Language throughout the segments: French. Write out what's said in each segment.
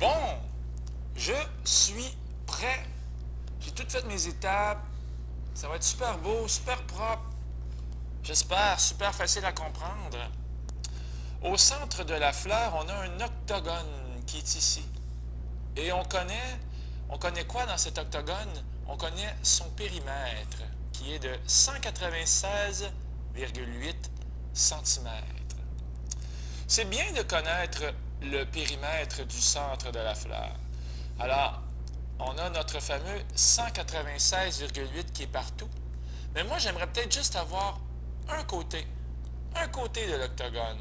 Bon, je suis prêt. J'ai tout fait mes étapes. Ça va être super beau, super propre. J'espère, super facile à comprendre. Au centre de la fleur, on a un octogone qui est ici. Et on connaît quoi dans cet octogone? On connaît son périmètre, qui est de 196,8 cm. C'est bien de connaître le périmètre du centre de la fleur. Alors, on a notre fameux 196,8 qui est partout. Mais moi, j'aimerais peut-être juste avoir un côté de l'octogone.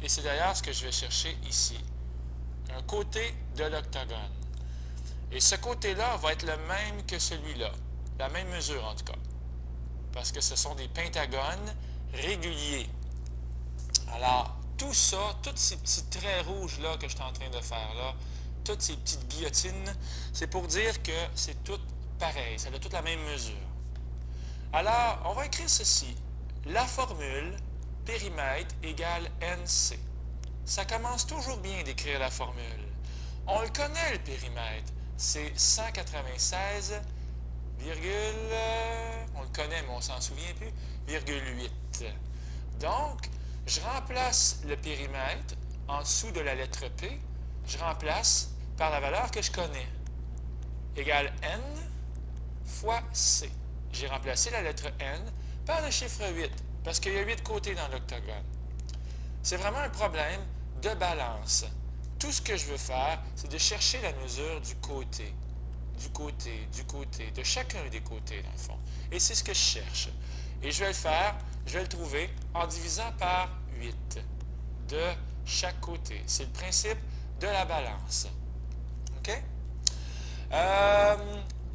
Et c'est d'ailleurs ce que je vais chercher ici. Un côté de l'octogone. Et ce côté-là va être le même que celui-là. La même mesure, en tout cas. Parce que ce sont des pentagones réguliers. Alors, tout ça, tous ces petits traits rouges-là que je suis en train de faire là, toutes ces petites guillotines, c'est pour dire que c'est tout pareil, ça a toute la même mesure. Alors, on va écrire ceci. La formule périmètre égale NC. Ça commence toujours bien d'écrire la formule. On le connaît, le périmètre. C'est 196, on le connaît, mais on ne s'en souvient plus, virgule 8. Donc, je remplace le périmètre en dessous de la lettre P, je remplace par la valeur que je connais, égale N fois C. J'ai remplacé la lettre N par le chiffre 8, parce qu'il y a 8 côtés dans l'octogone. C'est vraiment un problème de balance. Tout ce que je veux faire, c'est de chercher la mesure du côté, de chacun des côtés, dans le fond. Et c'est ce que je cherche. Et je vais le faire, je vais le trouver en divisant par 8 de chaque côté. C'est le principe de la balance. OK?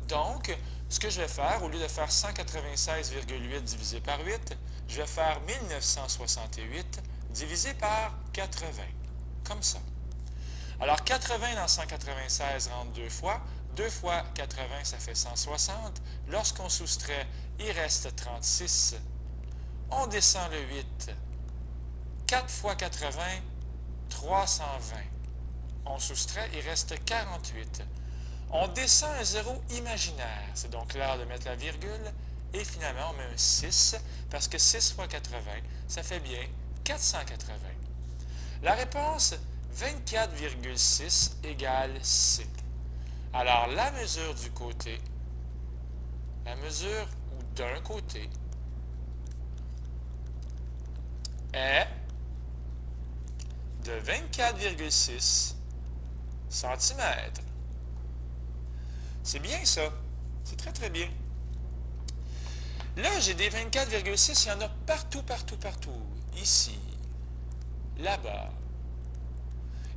Donc, ce que je vais faire, au lieu de faire 196,8 divisé par 8, je vais faire 1968 divisé par 80. Comme ça. Alors, 80 dans 196 rentre 2 fois. 2 fois 80, ça fait 160. Lorsqu'on soustrait, il reste 36. On descend le 8. 4 fois 80, 320. On soustrait, il reste 48. On descend un zéro imaginaire. C'est donc l'heure de mettre la virgule. Et finalement, on met un 6, parce que 6 fois 80, ça fait bien 480. La réponse, 24,6 égale C. Alors, la mesure du côté, la mesure d'un côté, est de 24,6 cm. C'est bien ça. C'est très, très bien. Là, j'ai des 24,6, il y en a partout, partout, partout. Ici, là-bas.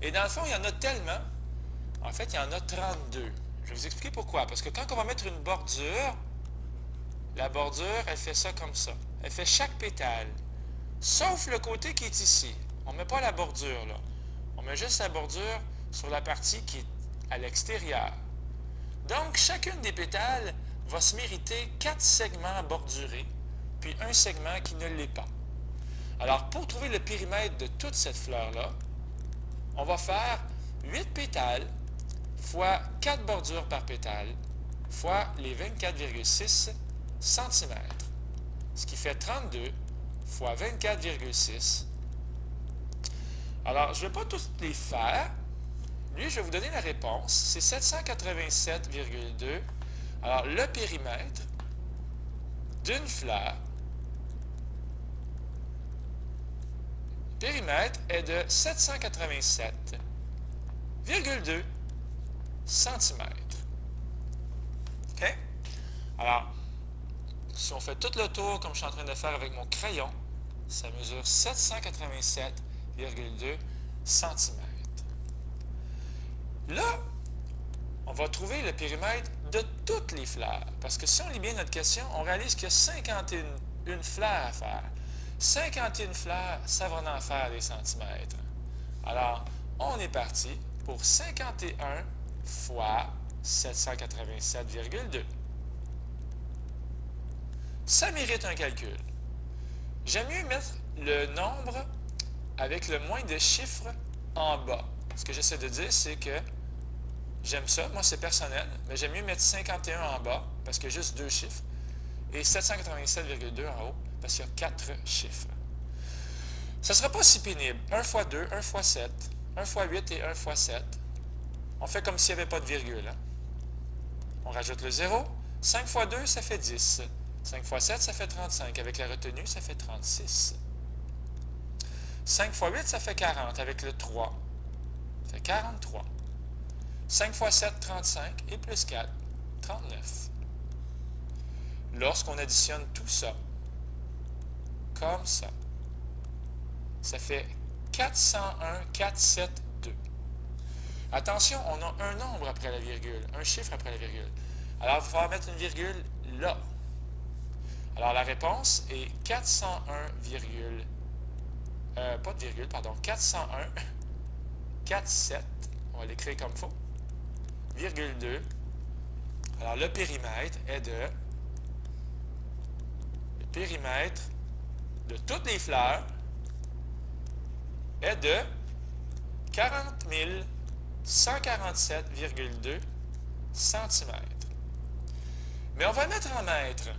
Et dans le fond, il y en a tellement. En fait, il y en a 32. Je vais vous expliquer pourquoi. Parce que quand on va mettre une bordure, la bordure, elle fait ça comme ça. Elle fait chaque pétale. Sauf le côté qui est ici. On ne met pas la bordure, là. On met juste la bordure sur la partie qui est à l'extérieur. Donc, chacune des pétales va se mériter 4 segments bordurés, puis un segment qui ne l'est pas. Alors, pour trouver le périmètre de toute cette fleur-là, on va faire 8 pétales fois 4 bordures par pétale fois les 24,6 cm. Ce qui fait 32 fois 24,6. Alors, je ne vais pas tous les faire. Lui, je vais vous donner la réponse. C'est 787,2. Alors, le périmètre d'une fleur, est de 787,2 cm. OK? Alors, si on fait tout le tour comme je suis en train de faire avec mon crayon, ça mesure 787,2 cm. Là, on va trouver le périmètre de toutes les fleurs. Parce que si on lit bien notre question, on réalise qu'il y a 51 fleurs à faire. 51 fleurs, ça va en faire des centimètres. Alors, on est parti pour 51 fois 787,2. Ça mérite un calcul. J'aime mieux mettre le nombre avec le moins de chiffres en bas. Ce que j'essaie de dire, c'est que J'aime ça, moi c'est personnel, mais j'aime mieux mettre 51 en bas, parce qu'il y a juste 2 chiffres, et 787,2 en haut, parce qu'il y a 4 chiffres. Ça ne sera pas si pénible. 1 fois 2, 1 fois 7, 1 fois 8 et 1 fois 7. On fait comme s'il n'y avait pas de virgule. Hein? On rajoute le 0. 5 fois 2, ça fait 10. 5 fois 7, ça fait 35. Avec la retenue, ça fait 36. 5 fois 8, ça fait 40. Avec le 3, ça fait 43. 5 fois 7, 35. Et plus 4, 39. Lorsqu'on additionne tout ça, comme ça, ça fait 401, 472. Attention, on a un nombre après la virgule, un chiffre après la virgule. Alors, il va falloir mettre une virgule là. Alors, la réponse est 401, pas de virgule, pardon, 401, 47, on va l'écrire comme il faut, virgule 2. Alors, le périmètre de toutes les fleurs est de 40 147,2 cm. Mais on va le mettre en mètres.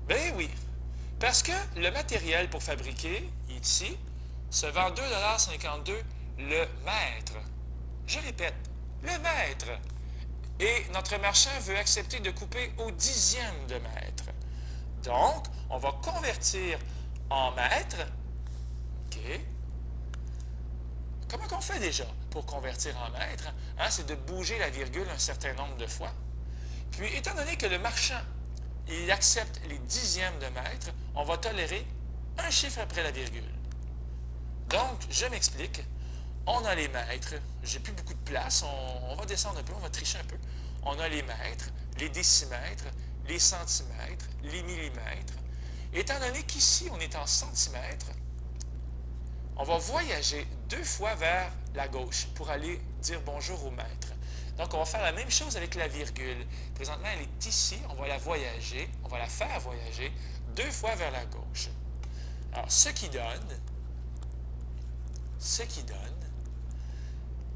Ben oui, parce que le matériel pour fabriquer, ici, se vend 2,52 $ le mètre. Je répète, le mètre. Et notre marchand veut accepter de couper au dixième de mètre. Donc, on va convertir en mètres. OK. Comment on fait déjà pour convertir en mètres? Hein, c'est de bouger la virgule un certain nombre de fois. Puis, étant donné que le marchand, il accepte les dixièmes de mètre, on va tolérer un chiffre après la virgule. Donc, je m'explique. On a les mètres. J'ai plus beaucoup de place. On va descendre un peu, on va tricher un peu. On a les mètres, les décimètres, les centimètres, les millimètres. Étant donné qu'ici, on est en centimètres, on va voyager 2 fois vers la gauche pour aller dire bonjour au maître. Donc, on va faire la même chose avec la virgule. Présentement, elle est ici. On va la voyager. On va la faire voyager 2 fois vers la gauche. Alors, ce qui donne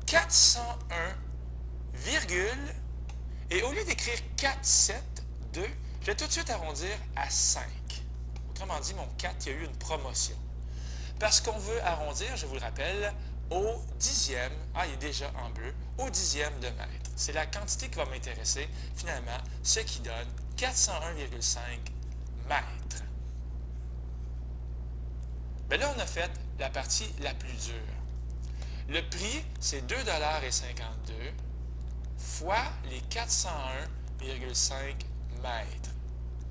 401, et au lieu d'écrire 472, je vais tout de suite arrondir à 5. Autrement dit, mon 4, il y a eu une promotion. Parce qu'on veut arrondir, je vous le rappelle, au dixième, il est déjà en bleu, au dixième de mètre. C'est la quantité qui va m'intéresser, finalement, ce qui donne 401,5 mètres. Bien là, on a fait la partie la plus dure. Le prix, c'est 2,52 $ fois les 401,5 mètres.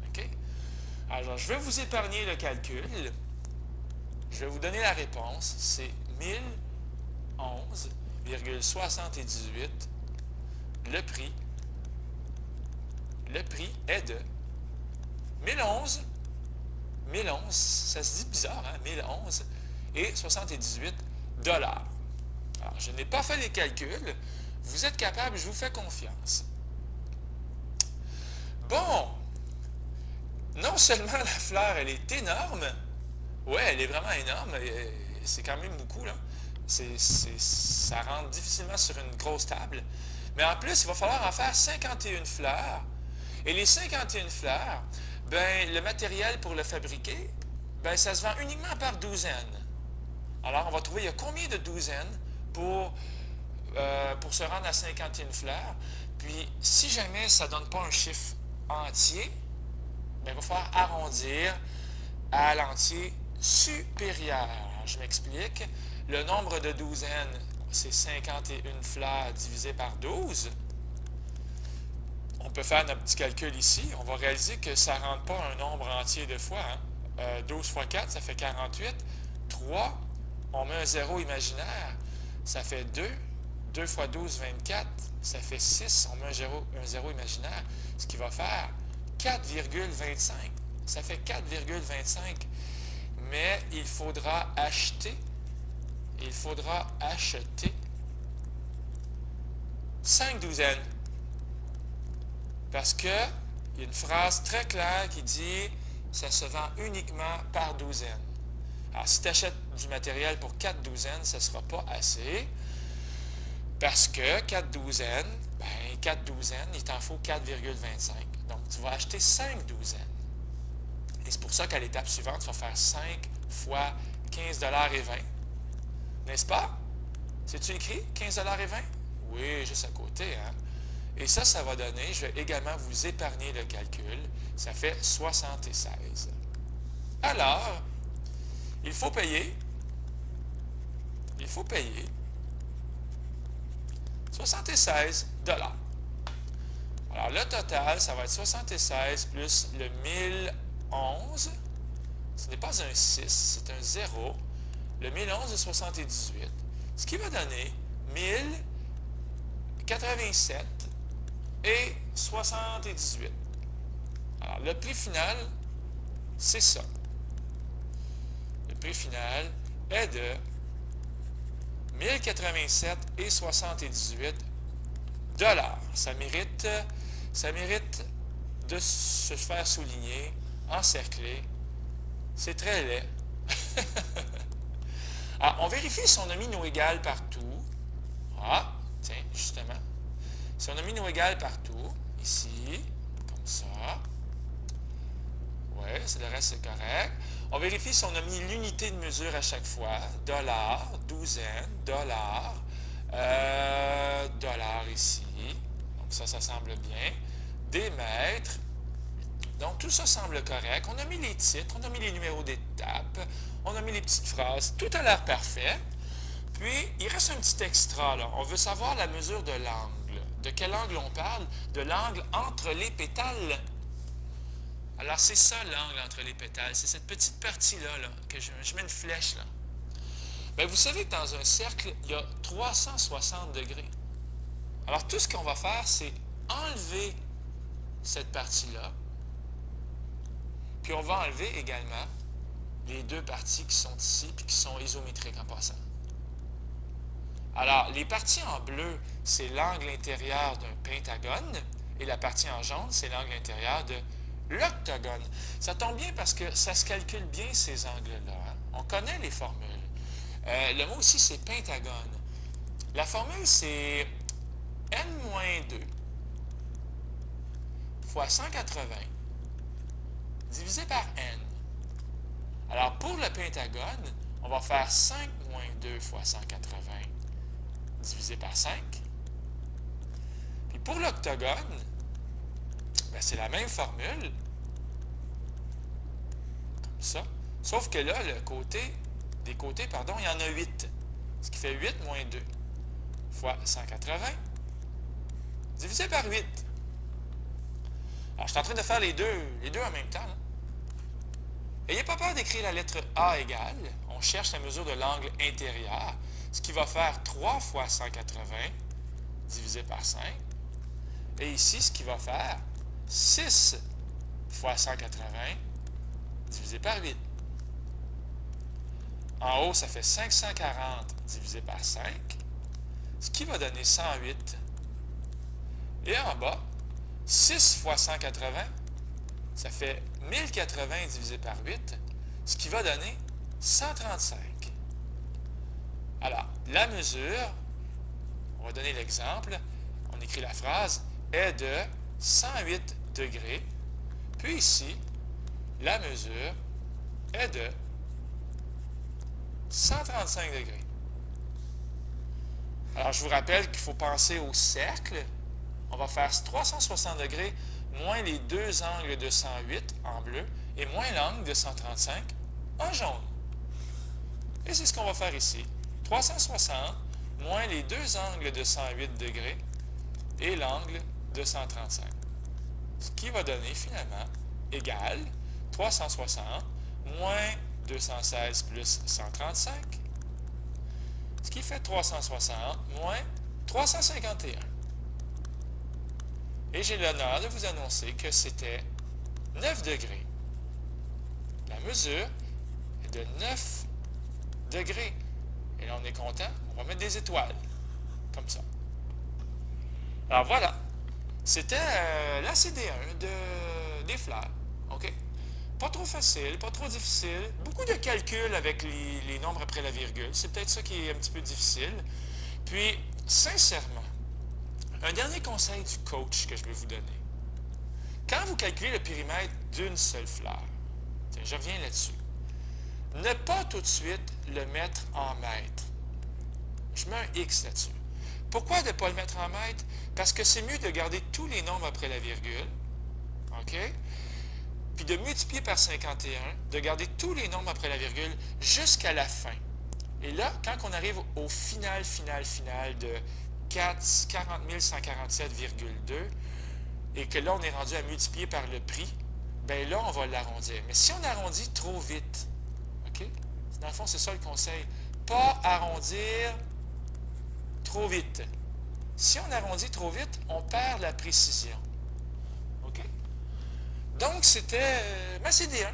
OK? Alors, je vais vous épargner le calcul. Je vais vous donner la réponse. C'est 1011,78. Le prix est de 1011, ça se dit bizarre, hein? 1011 et 78 $. Alors, je n'ai pas fait les calculs. Vous êtes capable, je vous fais confiance. Bon, non seulement la fleur, elle est énorme, ouais, elle est vraiment énorme, c'est quand même beaucoup, là. Ça rentre difficilement sur une grosse table. Mais en plus, il va falloir en faire 51 fleurs. Et les 51 fleurs, ben, le matériel pour le fabriquer, ben, ça se vend uniquement par douzaine. Alors, on va trouver, il y a combien de douzaines pour se rendre à 51 fleurs. Puis, si jamais ça ne donne pas un chiffre entier, bien, il va falloir arrondir à l'entier supérieur. Je m'explique. Le nombre de douzaines, c'est 51 fleurs divisé par 12. On peut faire notre petit calcul ici. On va réaliser que ça ne rentre pas un nombre entier de fois. Hein? 12 fois 4, ça fait 48. 3, on met un zéro imaginaire, ça fait 2. 2 fois 12, 24, ça fait 6. On met un zéro imaginaire, ce qui va faire 4,25. Ça fait 4,25. Mais il faudra acheter 5 douzaines. Parce qu'il y a une phrase très claire qui dit « ça se vend uniquement par douzaine ». Alors, si tu achètes du matériel pour 4 douzaines, ça ne sera pas assez. Parce que 4 douzaines, ben, 4 douzaines, il t'en faut 4,25. Donc, tu vas acheter 5 douzaines. Et c'est pour ça qu'à l'étape suivante, tu vas faire 5 fois 15,20 $. N'est-ce pas? C'est-tu écrit 15,20 $? Oui, juste à côté, hein? Et ça va donner, je vais également vous épargner le calcul, ça fait 76. Alors, il faut payer 76 $. Alors, le total, ça va être 76 plus le 1011. Ce n'est pas un 6, c'est un 0. Le 1011 est 78. Ce qui va donner 1087 et 78. Alors, le prix final, c'est ça. Le prix final est de 1087 et 78 $. Ça mérite de se faire souligner, encercler. C'est très laid. Ah, on vérifie si on a mis nos égales partout. Ah, tiens, justement. Si on a mis nos égales partout, ici, comme ça. Oui, le reste c'est correct. On vérifie si on a mis l'unité de mesure à chaque fois. Dollar, douzaine, dollar, dollar ici. Donc ça semble bien. Des mètres. Donc tout ça semble correct. On a mis les titres, on a mis les numéros d'étape, on a mis les petites phrases. Tout a l'air parfait. Puis, il reste un petit extra, là. On veut savoir la mesure de l'angle. De quel angle on parle? De l'angle entre les pétales. Alors, c'est ça l'angle entre les pétales. C'est cette petite partie-là, là, que je mets une flèche, là. Bien, vous savez que dans un cercle, il y a 360 degrés. Alors, tout ce qu'on va faire, c'est enlever cette partie-là. Puis, on va enlever également les deux parties qui sont ici et qui sont isométriques en passant. Alors, les parties en bleu, c'est l'angle intérieur d'un pentagone et la partie en jaune, c'est l'angle intérieur de l'octogone. Ça tombe bien parce que ça se calcule bien ces angles-là. Hein? On connaît les formules. Le mot aussi, c'est pentagone. La formule, c'est n-2 fois 180 divisé par n. Alors, pour le pentagone, on va faire 5 moins 2 fois 180 divisé par 5. Puis pour l'octogone, ben c'est la même formule. Comme ça. Sauf que là, des côtés, il y en a 8. Ce qui fait 8 moins 2 fois 180 divisé par 8. Alors, je suis en train de faire les deux en même temps. N'ayez pas peur d'écrire la lettre A égale. On cherche la mesure de l'angle intérieur, ce qui va faire 3 fois 180 divisé par 5. Et ici, ce qui va faire 6 fois 180 divisé par 8. En haut, ça fait 540 divisé par 5, ce qui va donner 108. Et en bas, 6 fois 180, ça fait 1080 divisé par 8, ce qui va donner 135. Alors, la mesure, on va donner l'exemple, on écrit la phrase, est de 108 degrés. Puis ici, la mesure est de 135 degrés. Alors, je vous rappelle qu'il faut penser au cercle. On va faire 360 degrés moins les deux angles de 108 en bleu et moins l'angle de 135 en jaune. Et c'est ce qu'on va faire ici. 360 moins les deux angles de 108 degrés et l'angle de 135. Ce qui va donner finalement égal 360 moins 216 plus 135, ce qui fait 360 moins 351. Et j'ai l'honneur de vous annoncer que c'était 9 degrés. La mesure est de 9 degrés. Et là, on est content. On va mettre des étoiles. Comme ça. Alors voilà. C'était la CD1 des fleurs. OK? Pas trop facile, pas trop difficile. Beaucoup de calculs avec les nombres après la virgule. C'est peut-être ça qui est un petit peu difficile. Puis, sincèrement, Un dernier conseil du coach que je vais vous donner. Quand vous calculez le périmètre d'une seule fleur, tiens, je reviens là-dessus, ne pas tout de suite le mettre en mètres. Je mets un X là-dessus. Pourquoi ne pas le mettre en mètres? Parce que c'est mieux de garder tous les nombres après la virgule, OK? Puis de multiplier par 51, de garder tous les nombres après la virgule jusqu'à la fin. Et là, quand on arrive au final de 40 147,2, et que là, on est rendu à multiplier par le prix, bien là, on va l'arrondir. Mais si on arrondit trop vite, OK? Dans le fond, c'est ça le conseil. Pas arrondir trop vite. Si on arrondit trop vite, on perd la précision. OK? Donc, c'était ma CD1.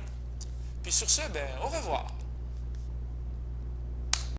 Puis sur ce, ben, au revoir.